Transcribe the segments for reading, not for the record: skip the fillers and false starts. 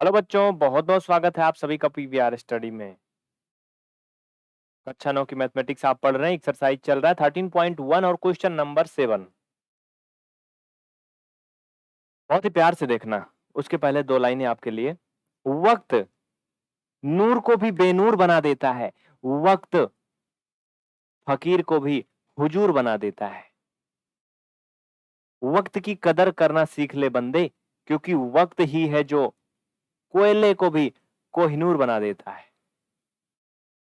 Hello बच्चों, बहुत-बहुत स्वागत है आप सभी का पीवीआर स्टडी में। कक्षा 9 की मैथमेटिक्स आप पढ़ रहे हैं, एक्सरसाइज चल रहा है 13.1 और क्वेश्चन नंबर 7। बहुत ही प्यार से देखना। उसके पहले 2 लाइनें आपके लिए। वक़्त नूर को भी बेनूर बना देता है। वक़्त फ़कीर को भी हुजूर बना देता है। वक़्त की कदर करना सीख ले बंदे, क्योंकि वक़्त ही है जो कोयले को भी कोहिनूर बना देता है।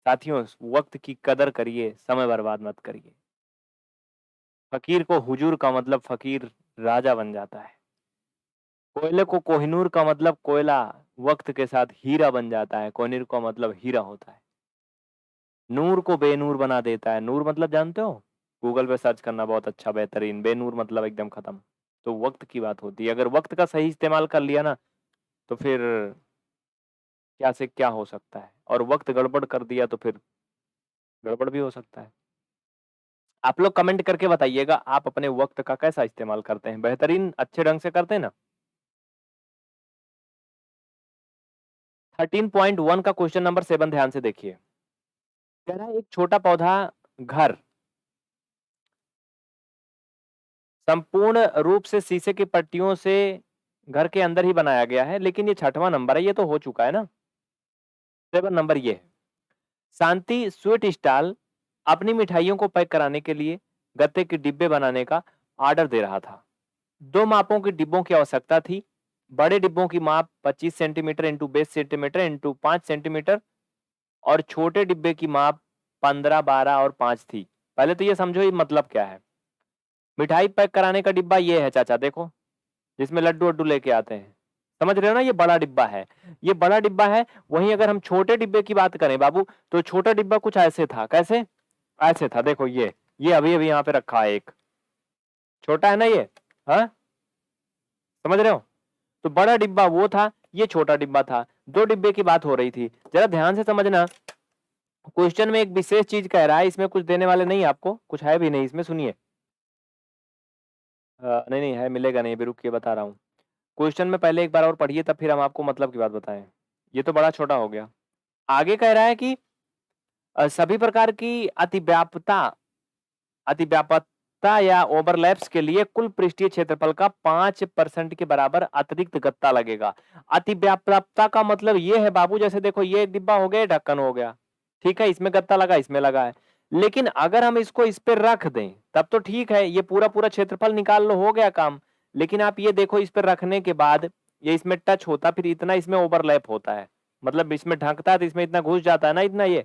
साथियों, वक़्त की कदर करिए, समय बर्बाद मत करिए। फ़कीर को हुजूर का मतलब फ़कीर राजा बन जाता है। कोयले को कोहिनूर का मतलब कोयला वक़्त के साथ हीरा बन जाता है। कोहिनूर का मतलब हीरा होता है। नूर को बेनूर बना देता है। नूर मतलब जानते हो? गूगल पे सर्च करना बहुत अच्छा बेहतरीन। बेनूर मतलब एकदम खत्म। तो वक़्त की बात होती है। अगर वक़्त का सही इस्तेमाल कर लिया ना, तो फिर क्या से क्या हो सकता है, और वक़्त गड़बड़ कर दिया तो फिर गड़बड़ भी हो सकता है। आप लोग कमेंट करके बताइएगा, आप अपने वक़्त का कैसा इस्तेमाल करते हैं? बेहतरीन अच्छे ढंग से करते हैं ना? 13.1 का क्वेश्चन नंबर 7 ध्यान से देखिए। कह रहा है एक छोटा पौधा घर संपूर्ण रूप से शीशे की पट्टियों से घर के अंदर ही बनाया गया है, लेकिन ये 6वां नंबर है, ये तो हो चुका है ना। 7 नंबर ये है। शांति स्वीट स्टॉल अपनी मिठाइयों को पैक कराने के लिए गत्ते के डिब्बे बनाने का ऑर्डर दे रहा था। 2 मापों के डिब्बों की आवश्यकता थी। बड़े डिब्बों की माप 25 centimetre into 20 centimetre into 5 centimetre और छोटे डिब्बे की माप 15, 12 और 5 थी। पहले तो ये समझो ये मतलब क्या है। मिठाई पैक कराने का डिब्बा ये है चाचा, देखो, जिसमें लड्डू-वड्डू लेके आते हैं। समझ रहे हो ना, ये बड़ा डिब्बा है। ये बड़ा डिब्बा है। वहीं अगर हम छोटे डिब्बे की बात करें बाबू, तो छोटा डिब्बा कुछ ऐसे था। कैसे? ऐसे था, देखो ये अभी-अभी यहाँ पे रखा है एक। छोटा है ना ये? हाँ? समझ रहे हो? तो बड़ा डिब्बा वो था, ये छोटा डिब्बा था। 2 डिब्बे की बात हो रही थी। जरा ध्यान से समझना। क्वेश्चन में एक विशेष चीज कह रहा है, इसमें कुछ देने वाले नहीं आपको, कुछ है भी नहीं इसमें, सुनिए। नहीं है, मिलेगा नहीं, अभी रुक के बता रहा हूँ। क्वेश्चन में पहले एक बार और पढ़िए, तब फिर हम आपको मतलब की बात बताएं। ये तो बड़ा छोटा हो गया। आगे कह रहा है कि सभी प्रकार की अतिव्यापता या ओवरलैप्स के लिए कुल पृष्ठीय क्षेत्रफल का 5% के बराबर अतिरिक्त गत्ता लगेगा। अतिव्यापता का मतलब ये है बाबू, जैसे देखो ये एक डिब्बा हो गया, ढक्कन हो गया, ठीक है, इसमें गत्ता लगा, इसमें लगा है। लेकिन अगर हम इसको इस पे रख दें, तब तो ठीक है, ये पूरा क्षेत्रफल निकाल लो, हो गया काम। लेकिन आप ये देखो, इस पे रखने के बाद ये इसमें टच होता, फिर इतना इसमें ओवरलैप होता है। मतलब इसमें ढकता है तो इसमें इतना घुस जाता है ना, इतना ये,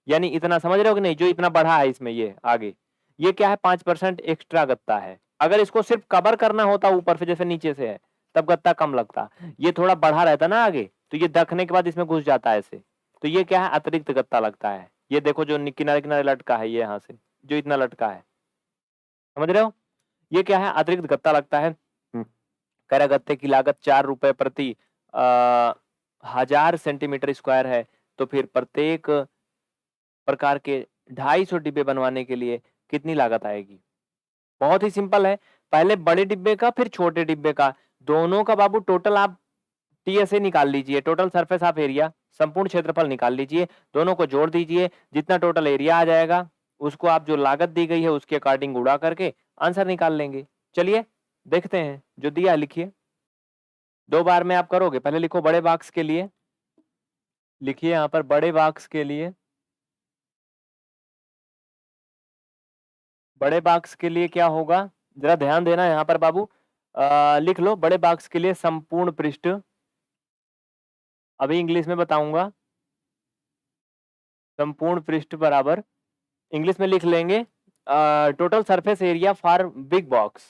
यानी इतना, समझ रहे हो कि नहीं, जो इतना बढ़ा है इसमें ये आगे, ये क्या है, 5% एक्स्ट्रा गत्ता है। अगर इसको सिर्फ कवर करना होता ऊपर से, जैसे नीचे से है, तब गत्ता कम लगता। ये थोड़ा बढ़ा रहता ना आगे, तो ये ढकने के बाद इसमें घुस जाता है ऐसे। तो ये क्या है, अतिरिक्त गत्ता लगता है। ये देखो जो किनारे किनारे लटका है, ये यहाँ से जो इतना लटका है, समझ रहे हो, ये क्या है, अतिरिक्त गत्ता लगता है। कह रहा गत्ते की लागत 4 रुपए प्रति 1000 सेंटीमीटर स्क्वायर है। तो फिर प्रत्येक प्रकार के 250 डिब्बे बनवाने के लिए कितनी लागत आएगी? बहुत ही सिंपल है। पहले बड़े डिब्बे का, फिर छोटे डिब्बे का, दोनों का बाबू टोटल आप टीएसए निकाल लीजिए, टोटल सरफेस ऑफ एरिया, संपूर्ण क्षेत्रफल निकाल लीजिए, दोनों को जोड़ दीजिए, जितना टोटल एरिया आ जाएगा उसको आप जो लागत दी गई है उसके अकॉर्डिंग उड़ा करके आंसर निकाल लेंगे। चलिए देखते हैं, जो दिया है लिखिए। 2 बार में आप करोगे, पहले लिखो बड़े बॉक्स के लिए, लिखिए यहाँ पर बड़े बॉक्स के लिए। बड़े बॉक्स के लिए क्या होगा, जरा ध्यान देना यहाँ पर बाबू। लिख लो बड़े बॉक्स के लिए संपूर्ण पृष्ठ, अभी इंग्लिश में बताऊंगा। संपूर्ण पृष्ठ बराबर, इंग्लिश में लिख लेंगे, total surface area for big box.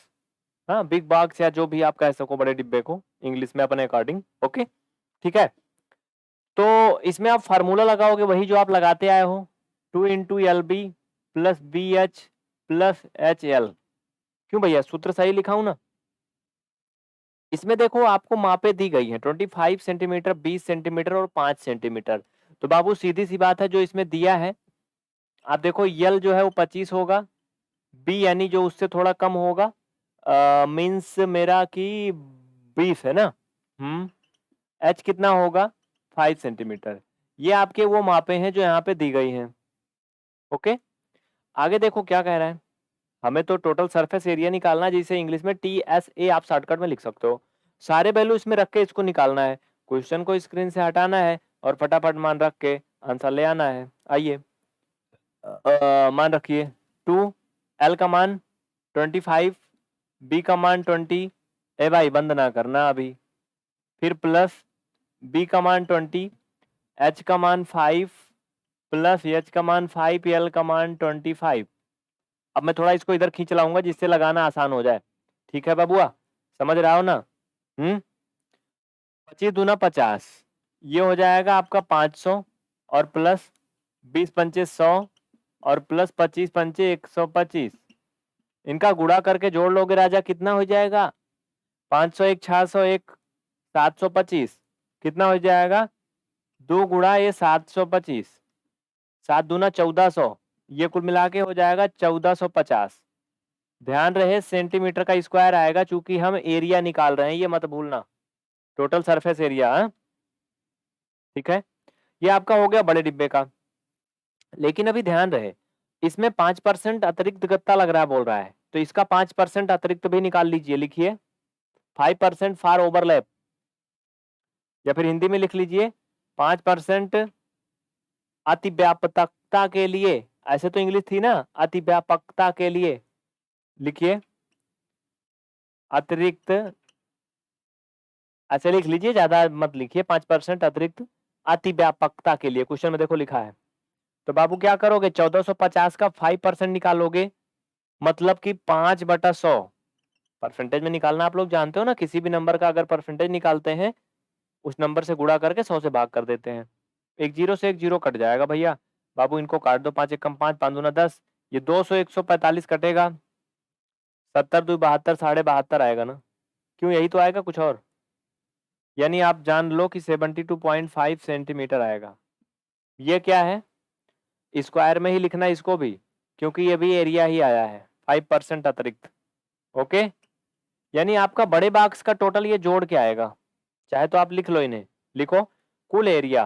हाँ, बिग बॉक्स या जो भी आप कह सको बड़े डिब्बे को, इंग्लिश में अपने अकॉर्डिंग। ओके, ठीक है। तो इसमें आप फार्मूला लगाओगे वही जो आप लगाते आए हो, 2 × LB plus BH plus HL। क्यों भैया, सूत्र सही लिखा हूं ना? इसमें देखो आपको मापे दी गई है, 25 सेंटीमीटर, 20 सेंटीमीटर और 5 सेंटीमीटर। तो बाबू सीधी सी बात है, जो इसमें दिया है, आप देखो यल जो है वो 25 होगा, बी यानी जो उससे थोड़ा कम होगा, मीन्स मेरा कि 20 है ना। h कितना होगा 5 सेंटीमीटर। ये आपके वो मापे हैं जो यहाँ पे दी गई हैं। ओके, आगे देखो क्या कह रहा है। हमें तो टोटल सरफेस एरिया निकालना है, जिसे इंग्लिश में TSA आप शॉर्टकट में लिख सकते हो। सारे वैल्यू इसमें रख के इसको निकालना है, क्वेश्चन को स्क्रीन से हटाना है और फटाफट मान रख के आंसर ले आना है। आइए मान रखिए 2, L का मान 25, B का मान 20, ए भाई बंद ना करना अभी, फिर प्लस B का मान 20, H का मान 5 प्लस H का मान 5, L का मान 25। अब मैं थोड़ा इसको इधर खींच लाऊंगा जिससे लगाना आसान हो जाए। ठीक है बाबुआ, समझ रहा हो ना? 25 दूना 50, ये हो जाएगा आपका 500 और प्लस 20 पंचे 100 और प्लस 25 पंचे 125। इनका गुणा करके जोड़ लोगे राजा, कितना हो जाएगा? 501, 601, 725। कितना हो जाएगा? 2 गुणा ये 725, 7 दूना 1400, ये कुल मिला के हो जाएगा 1450। ध्यान रहे सेंटीमीटर का स्क्वायर आएगा, चूंकि हम एरिया निकाल रहे हैं, ये मत भूलना, टोटल सरफेस एरिया। ठीक है, ये आपका हो गया बड़े डिब्बे का। लेकिन अभी ध्यान रहे, इसमें 5% अतिरिक्त गत्ता लग रहा है बोल रहा है, तो इसका 5% अतिरिक्त भी निकाल लीजिए। लिखिए 5% फॉर ओवरलैप, या फिर हिंदी में लिख लीजिए 5% अतिव्यापकता के लिए। ऐसे तो इंग्लिश थी ना, अतिव्यापकता के लिए। लिखिए अतिरिक्त, ऐसे लिख लीजिए, ज्यादा मत लिखिए। 5% अतिरिक्त अतिव्यापकता के लिए, क्वेश्चन में देखो लिखा है। तो बाबू क्या करोगे, 1450 का 5% निकालोगे, मतलब कि 5/100। परसेंटेज में निकालना आप लोग जानते हो ना, किसी भी नंबर का अगर परसेंटेज निकालते हैं उस नंबर से गुणा करके 100 से भाग कर देते हैं। एक जीरो से एक जीरो कट जाएगा भैया, बाबू इनको काट दो, 5 एकम 5, 5 दूना 10, ये 200 145 कटेगा, 70 2 72, 72.5 आएगा ना? क्यों, यही तो आएगा, कुछ और? यानी आप जान लो कि 72.5 सेंटीमीटर आएगा। ये क्या है, स्क्वायर में ही लिखना इसको भी, क्योंकि ये भी एरिया ही आया है 5% अतिरिक्त। ओके, यानी आपका बड़े बॉक्स का टोटल ये जोड़ के आएगा। चाहे तो आप लिख लो इन्हें, लिखो कुल एरिया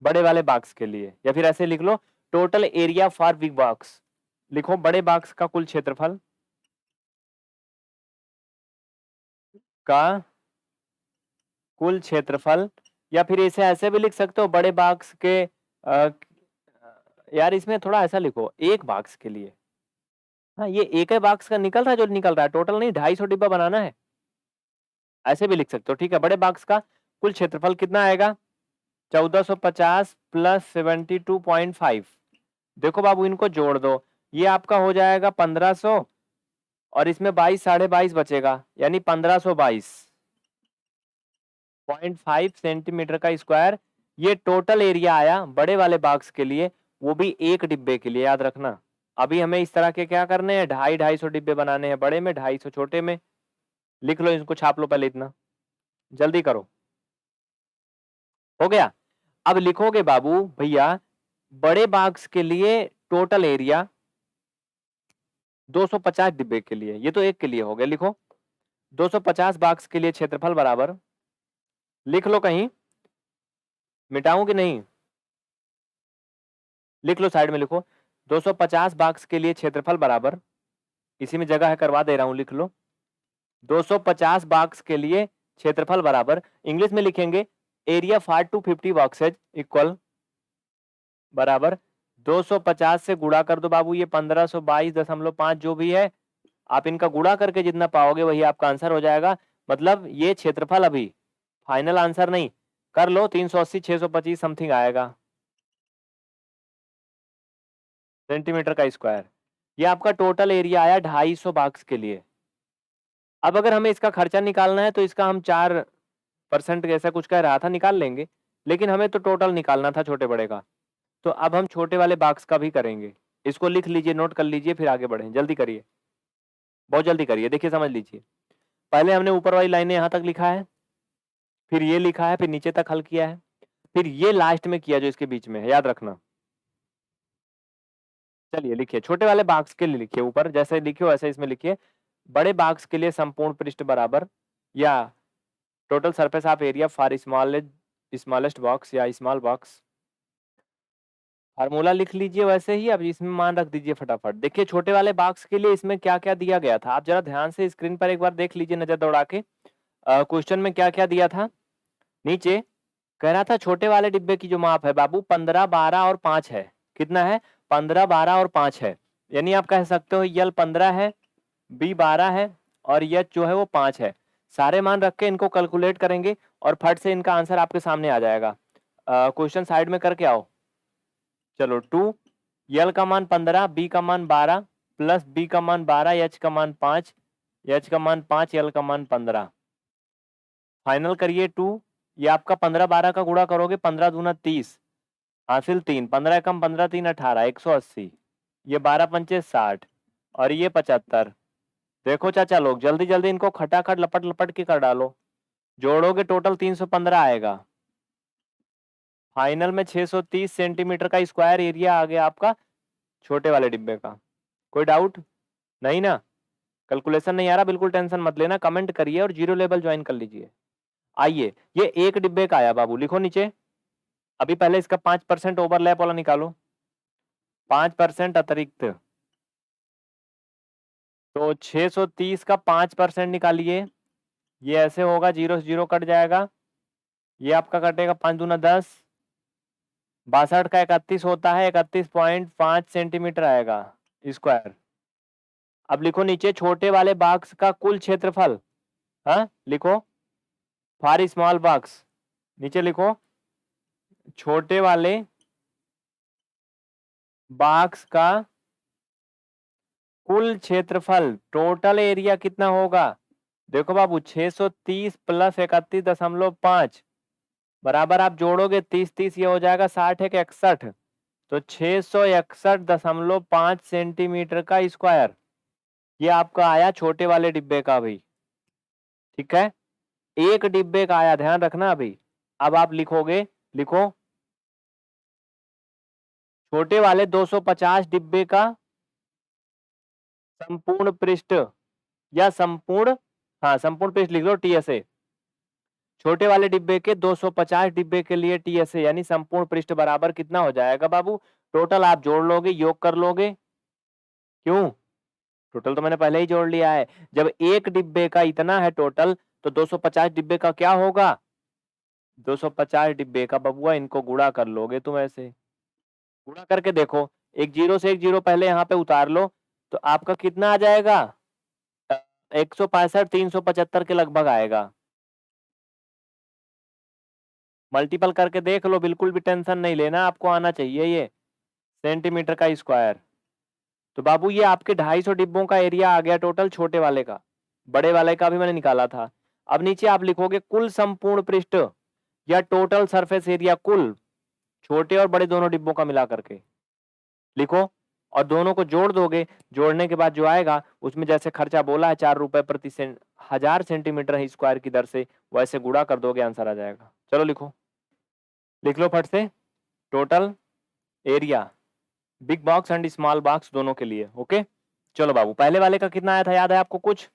बड़े वाले बॉक्स के लिए, या फिर ऐसे लिख लो total area for big box. लिखो बड़े बॉक्स का कुल क्षेत्रफल का कुल क्षेत्रफल, या फिर इसे ऐसे भी लिख सकते हो बड़े बॉक्स के यार इसमें थोड़ा ऐसा लिखो एक बॉक्स के लिए। हाँ, ये एक ही बॉक्स का निकल रहा है जो निकल रहा है, टोटल नहीं, 250 डिब्बा बनाना है, ऐसे भी लिख सकते हो। ठीक है, बड़े बॉक्स का कुल क्षेत्रफल कितना आएगा, 1450 प्लस 72.5। देखो बाबू इनको जोड़ दो, ये आपका हो जाएगा 1500 और इसमें 22 22.5 बचेगा, यानी 1522.5 सेंटीमीटर का स्क्वायर। ये टोटल एरिया आया बड़े वाले बॉक्स के लिए, वो भी एक डिब्बे के लिए, याद रखना। अभी हमें इस तरह के क्या करने हैं, 250 डिब्बे बनाने हैं, बड़े में 250 छोटे में। लिख लो, इसको छाप लो पहले, इतना जल्दी करो। हो गया? अब लिखोगे बाबू भैया बड़े बॉक्स के लिए टोटल एरिया 250 डिब्बे के लिए, ये तो एक के लिए हो गया। लिखो 250 बॉक्स के लिए क्षेत्रफल बराबर, लिख लो कहीं, मिटाऊं कि नहीं? लिख लो, साइड में लिखो 250 बॉक्स के लिए क्षेत्रफल बराबर, इसी में जगह है करवा दे रहा हूं, लिख लो 250 बॉक्स के लिए क्षेत्रफल बराबर, इंग्लिश में लिखेंगे एरिया फॉर 250 बॉक्सेज इक्वल बराबर 250 से गुणा कर दो बाबू, ये 1522.5 जो भी है, आप इनका गुणा करके जितना पाओगे वही आपका आंसर हो जाएगा। मतलब ये क्षेत्रफल अभी फाइनल आंसर नहीं, कर लो 380 625 समथिंग आएगा सेंटीमीटर का स्क्वायर। ये आपका टोटल एरिया आया 250 बॉक्स के लिए। अब अगर हमें इसका खर्चा निकालना है तो इसका हम 4% ऐसा कुछ कह रहा था, निकाल लेंगे, लेकिन हमें तो टोटल निकालना था छोटे बड़े का। तो अब हम छोटे वाले बॉक्स का भी करेंगे, इसको लिख लीजिए, नोट कर लीजिए, फिर आगे बढ़ें। जल्दी करिए, बहुत जल्दी करिए, देखिए समझ लीजिए। पहले हमने ऊपर वाली लाइनें यहाँ तक लिखा है, फिर ये लिखा है, फिर नीचे तक हल किया है, फिर ये लास्ट में किया जो इसके बीच में है, याद रखना। चलिए लिखिए, छोटे वाले बॉक्स के लिए लिखिए, ऊपर जैसे लिखे हो ऐसे इसमें लिखिए, बड़े बॉक्स के लिए संपूर्ण पृष्ठ बराबर, या total surface of area for smallest box या स्मॉल बॉक्स। फार्मूला लिख लीजिए वैसे ही, अब इसमें मान रख दीजिए फटाफट। देखिए छोटे वाले बॉक्स के लिए इसमें क्या क्या दिया गया था, आप जरा ध्यान से स्क्रीन पर एक बार देख लीजिए नजर दौड़ा के। क्वेश्चन में क्या क्या दिया था। नीचे कह रहा था छोटे वाले डिब्बे की जो माप है बाबू 15, 12 और 5 है। कितना है? 15, 12 और 5 है। यानी आप कह सकते हो यल 15 है, बी 12 है और यच जो है वो 5 है। सारे मान रख के इनको कैलकुलेट करेंगे और फट से इनका आंसर आपके सामने आ जाएगा। क्वेश्चन साइड में करके आओ। चलो 2, यल का मान 15, बी का मान 12 प्लस बी का मान 12, एच का मान 5, एच का मान 5, यल का मान 15। फाइनल करिए 2, ये आपका 15, 12 का गुणा करोगे 15 दूना 30, हासिल 3, 15 एकम 15, 3 18, 180, ये 12 पंचे 60 और ये 75। देखो चाचा लोग जल्दी जल्दी इनको खटाखट लपट लपट के कर डालो, जोड़ोगे टोटल 315 आएगा। फाइनल में 630 सेंटीमीटर का स्क्वायर एरिया आ गया आपका छोटे वाले डिब्बे का। कोई डाउट नहीं ना? कैलकुलेशन नहीं आ रहा बिल्कुल टेंशन मत लेना, कमेंट करिए और जीरो लेवल ज्वाइन कर लीजिए। आइए ये एक डिब्बे का आया बाबू, लिखो नीचे। अभी पहले इसका 5% ओवरलैप वाला निकालो, 5% अतिरिक्त। तो 630 का 5% निकालिए, ये ऐसे होगा, जीरो से जीरो कट जाएगा, ये आपका कटेगा 5 दूना 10, 62 का 31 होता है, 31.5 सेंटीमीटर आएगा स्क्वायर। अब लिखो नीचे छोटे वाले बॉक्स का कुल क्षेत्रफल। हाँ लिखो, फॉर स्मॉल बॉक्स, नीचे लिखो छोटे वाले बॉक्स का कुल क्षेत्रफल, टोटल एरिया कितना होगा। देखो बाबू 630 प्लस 31.5 बराबर, आप जोड़ोगे 30 30, ये हो जाएगा 60 एक 61, तो 661.5 सेंटीमीटर का स्क्वायर ये आपका आया छोटे वाले डिब्बे का भी। ठीक है, एक डिब्बे का आया, ध्यान रखना अभी। अब आप लिखोगे, लिखो छोटे वाले 250 डिब्बे का संपूर्ण पृष्ठ या संपूर्ण, हाँ संपूर्ण पृष्ठ लिख लो टीएसए। छोटे वाले डिब्बे के 250 डिब्बे के लिए टीएसए यानी संपूर्ण पृष्ठ बराबर कितना हो जाएगा बाबू। टोटल आप जोड़ लोगे, योग कर लोगे। क्यों? टोटल तो मैंने पहले ही जोड़ लिया है। जब एक डिब्बे का इतना है टोटल, तो 250 डिब्बे का क्या होगा। 250 डिब्बे का बबुआ, इनको गुणा कर लोगे तुम ऐसे, गुणा करके देखो, एक जीरो से एक जीरो पहले यहाँ पे उतार लो, तो आपका कितना आ जाएगा, 165, 375 के लगभग आएगा। मल्टीपल करके देख लो, बिल्कुल भी टेंशन नहीं लेना, आपको आना चाहिए ये सेंटीमीटर का स्क्वायर। तो बाबू ये आपके 250 डिब्बों का एरिया आ गया टोटल छोटे वाले का, बड़े वाले का भी मैंने निकाला था। अब नीचे आप लिखोगे कुल संपूर्ण पृष्ठ या टोटल सरफेस एरिया, कुल छोटे और बड़े दोनों डिब्बों का मिला करके लिखो, और दोनों को जोड़ दोगे। जोड़ने के बाद जो आएगा उसमें जैसे खर्चा बोला है 4 रुपए प्रति 1000 सेंटीमीटर स्क्वायर की दर से, वैसे गुणा कर दोगे, आंसर आ जाएगा। चलो लिखो, लिख लो फट से, total area big box and small box दोनों के लिए। ओके चलो बाबू, पहले वाले का कितना आया था याद है आपको कुछ,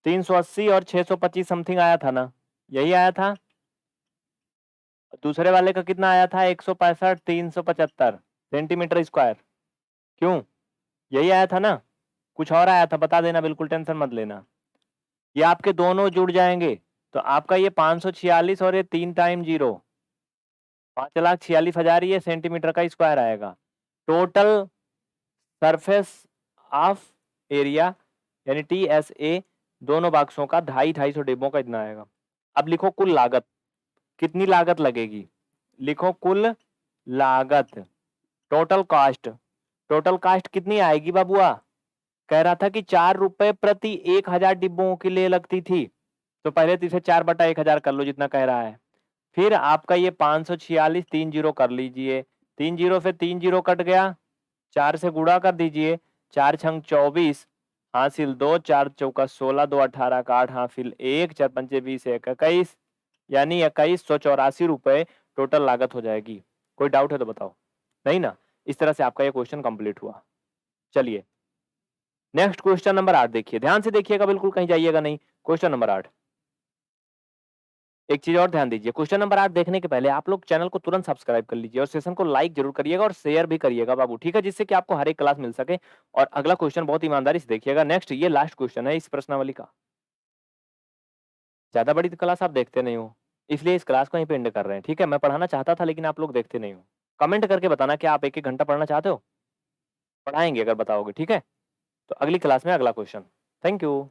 380 और 625 समथिंग आया था ना, यही आया था। दूसरे वाले का कितना आया था, 165, 375 सेंटीमीटर स्क्वायर। क्यों? यही आया था ना, कुछ और आया था बता देना, बिल्कुल टेंशन मत लेना। ये आपके दोनों जुड़ जाएंगे तो आपका ये 546 और ये 3 टाइम 0, 5,46,000 ये सेंटीमीटर का स्क्वायर आएगा। टोटल सरफेस ऑफ एरिया यानी टीएसए दोनों बॉक्सों का 250 डिब्बों का इतना आएगा। अब लिखो कुल लागत, कितनी लागत लगेगी, लिखो कुल लागत, टोटल कास्ट। टोटल कास्ट कितनी आएगी बाबुआ, कह रहा था कि 4 रुपए प्रति 1000 डिब्बों के लिए लगती थी, तो पहले तो इसे 4/1000 कर लो जितना कह रहा है। फिर आपका ये 546, 3 जीरो कर लीजिए, 3 जीरो से 3 जीरो कट गया, 4 से गुणा कर दीजिए, 4 छंग 24, हासिल 2, 4 चौका 16, 2 18 का 8, हासिल 1, 4 पंचे 20, 1 21, यानी 2184 रुपए टोटल लागत हो जाएगी। कोई डाउट है तो बताओ, नहीं ना? इस तरह से आपका ये क्वेश्चन कंप्लीट हुआ। चलिए नेक्स्ट क्वेश्चन नंबर 8 देखिए, ध्यान से देखिएगा, बिल्कुल कहीं जाइएगा नहीं। क्वेश्चन नंबर 8, एक चीज और ध्यान दीजिए, क्वेश्चन नंबर 8 देखने के पहले आप लोग चैनल को तुरंत सब्सक्राइब कर लीजिए और सेशन को लाइक जरूर करिएगा और शेयर भी करिएगा बाबू, ठीक है, जिससे कि आपको हर एक क्लास मिल सके। और अगला क्वेश्चन बहुत ईमानदारी से देखिएगा। नेक्स्ट, ये लास्ट क्वेश्चन है इस प्रश्नावली का। ज्यादा बड़ी क्लास आप देखते नहीं हो, इसलिए इस क्लास को यहीं पे एंड कर रहे हैं, ठीक है। मैं पढ़ाना चाहता था लेकिन आप लोग देखते नहीं हो। कमेंट करके बताना कि आप एक एक घंटा पढ़ना चाहते हो, पढ़ाएंगे अगर बताओगे, ठीक है। तो अगली क्लास में अगला क्वेश्चन। Thank you.